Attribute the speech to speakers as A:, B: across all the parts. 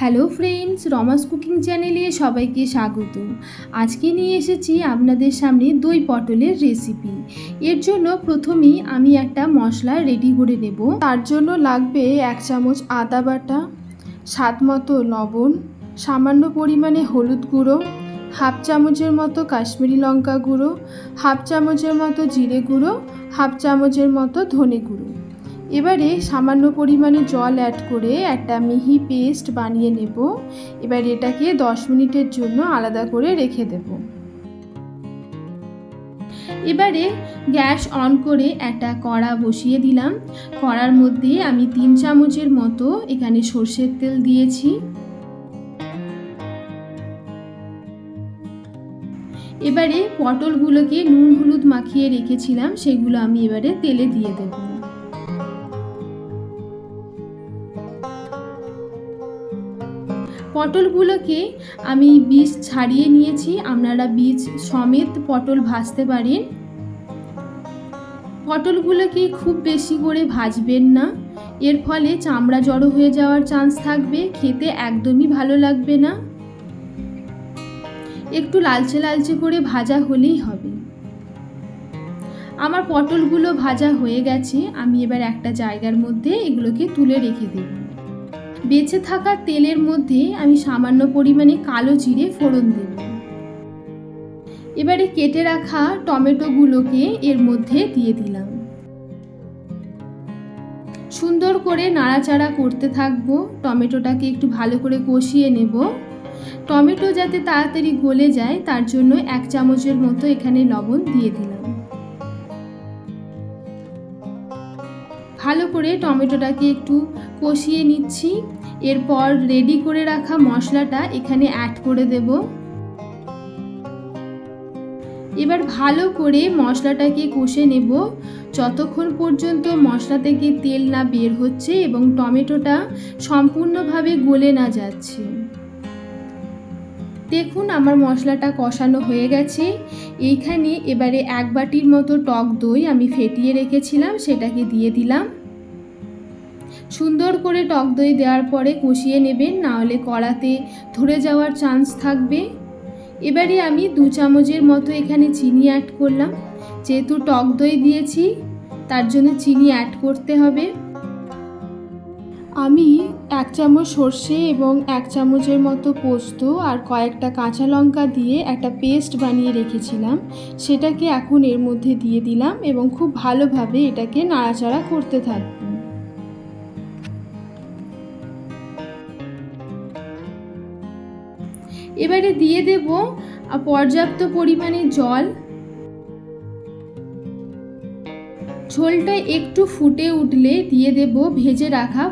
A: Hello friends, রমাস cooking চ্যানেলে সবাইকে স্বাগত। আজকে নিয়ে এসেছি আপনাদের সামনে দই পটলের রেসিপি। এর জন্য প্রথমেই আমি একটা মশলা রেডি করে নেব। তার জন্য লাগবে 1 চামচ আদা বাটা, স্বাদ মতো লবণ, সামান্য পরিমাণে হলুদ গুঁড়ো, হাফ চামচের মতো কাশ্মীরি লঙ্কা গুঁড়ো, হাফ চামচের মতো জিরে গুঁড়ো, হাফ চামচের মতো ধনে গুঁড়ো। এবারে সামান্য পরিমাণে জল অ্যাড করে একটা মিহি পেস্ট বানিয়ে নেব। এবার এটাকে 10 মিনিটের জন্য আলাদা করে রেখে দেব। এবারে গ্যাস অন করে একটা কড়া বসিয়ে দিলাম। কড়ার মধ্যে আমি 3 চামচের মতো এখানে সরষের তেল দিয়েছি। এবারে পটলগুলোকে নুন হলুদ মাখিয়ে রেখেছিলাম, সেগুলো আমি এবারে তেলে দিয়ে দেব। পটলগুলোকে আমি বীজ ছাড়িয়ে নিয়েছি। আপনারা বীজ সমেত পটল ভাজতে পারেন। পটলগুলোকে খুব বেশি করে ভাজবেন না, এর ফলে চামড়া জড়ো হয়ে যাওয়ার চান্স থাকবে, খেতে একদমই ভালো লাগবে না। একটু লালচে লালচে করে ভাজা হলেই হবে। আমার পটলগুলো ভাজা হয়ে গেছে। আমি এবার একটা জায়গার মধ্যে এগুলোকে তুলে রেখে দেব। বেঁচে থাকা তেলের মধ্যে আমি সামান্য পরিমাণে কালো জিরে ফোড়ন দেব। এবারে কেটে রাখা টমেটোগুলোকে এর মধ্যে দিয়ে দিলাম। সুন্দর করে নাড়াচাড়া করতে থাকবো। টমেটোটাকে একটু ভালো করে কষিয়ে নেব। টমেটো যাতে তাড়াতাড়ি গলে যায় তার জন্য 1 চামচের মতো এখানে লবণ দিয়ে দিলাম। ভালো করে টমেটোটাকে একটু কষিয়ে নিচ্ছি। এরপর রেডি করে রাখা মশলাটা এখানে অ্যাড করে দেব। এবার ভালো করে মশলাটাকে কষে নেব যতক্ষণ পর্যন্ত মশলা থেকে তেল না বের হচ্ছে এবং টমেটোটা সম্পূর্ণভাবে গলে না যাচ্ছে। দেখুন আমার মশলাটা কষানো হয়ে গেছে। এইখানে এবারে 1 বাটির মতো টক দই আমি ফেটিয়ে রেখেছিলাম, সেটাকে দিয়ে দিলাম। সুন্দর করে টক দই দেওয়ার পরে কষিয়ে নেবেন, নাহলে কড়াতে ধরে যাওয়ার চান্স থাকবে। এবারে আমি 2 চামচের মতো এখানে চিনি অ্যাড করলাম। যেহেতু টক দই দিয়েছি তার জন্য চিনি অ্যাড করতে হবে। আমি 1 চামচ সর্ষে এবং 1 চামচের মতো পোস্ত আর কয়েকটা কাঁচা লঙ্কা দিয়ে একটা পেস্ট বানিয়ে রেখেছিলাম, সেটাকে এখন এর মধ্যে দিয়ে দিলাম এবং খুব ভালোভাবে এটাকে নাড়াচাড়া করতে থাকব। এবারে দিয়ে দেব পর্যাপ্ত পরিমাণে জল। ঝোলটা একটু ফুটে উঠলে দিয়ে দেব ভেজে রাখা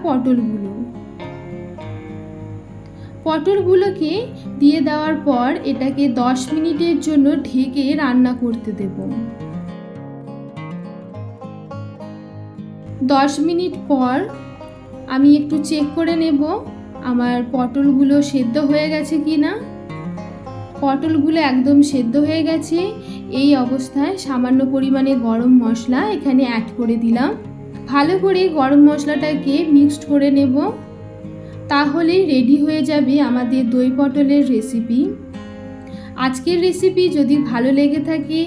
A: পটলগুলোকে দিয়ে দেওয়ার পর এটাকে 10 মিনিটের জন্য ঢেকে রান্না করতে দেব। 10 মিনিট পর আমি একটু চেক করে নেব আমার পটলগুলো সেদ্ধ হয়ে গেছে কিনা। পটলগুলো একদম সেদ্ধ হয়ে গেছে। এই অবস্থায় সামান্য পরিমাণে গরম মশলা এখানে অ্যাড করে দিলাম। ভালো করে গরম মশলাটাকে মিক্সড করে নেব, তাহলেই রেডি হয়ে যাবে আমাদের দই পটলের রেসিপি। আজকের রেসিপি যদি ভালো লেগে থাকে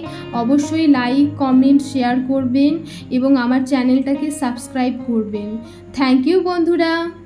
A: অবশ্যই লাইক, কমেন্ট, শেয়ার করবেন এবং আমার চ্যানেলটাকে সাবস্ক্রাইব করবেন। থ্যাংক ইউ বন্ধুরা।